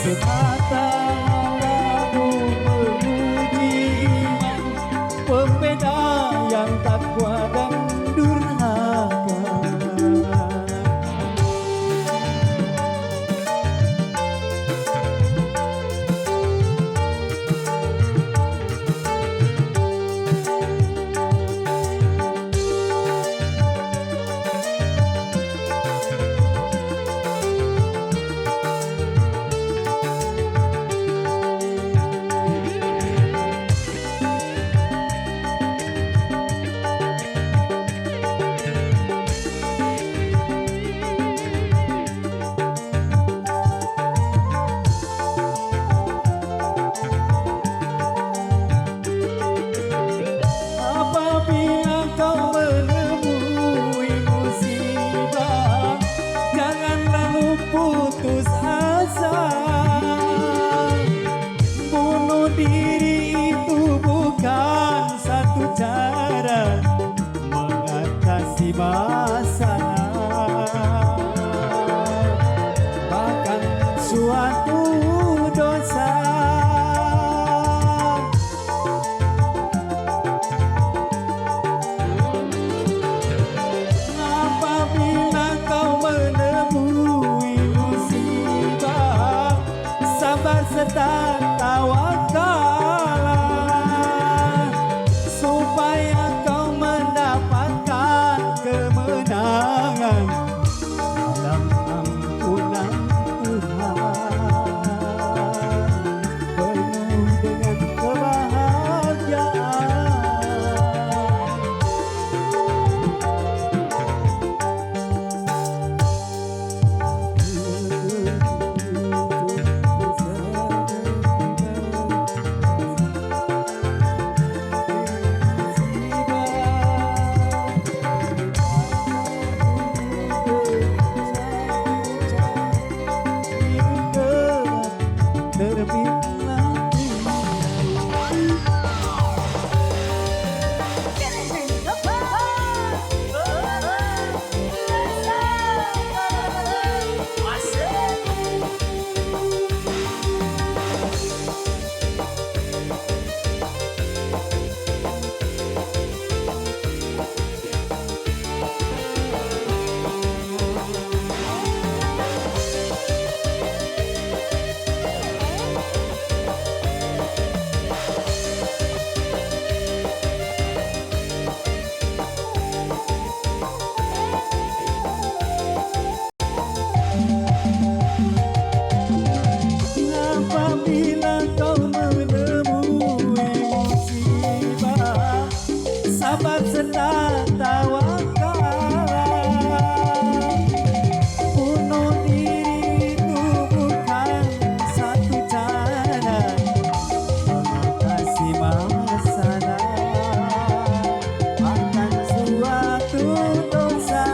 semata lagu memuji iman pembeda yang takwa dan durhaka. Apabila kau menemui musibah, jangan lalu putus asa. Bunuh diri itu bukan satu cara mengatasi masalah, bahkan suatu dosa. Apabila kau menemui musibah, sabar serta tawakallah, supaya kau mendapatkan kemenangan dalam ampunan Tuhan, penuh dengan kebahagiaan. Apabila kau menemui musibah, sabar serta tawakallah. Bunuh diri itu bukan satu cara mengatasi masalah, bahkan suatu dosa.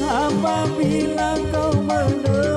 Apabila kau menemui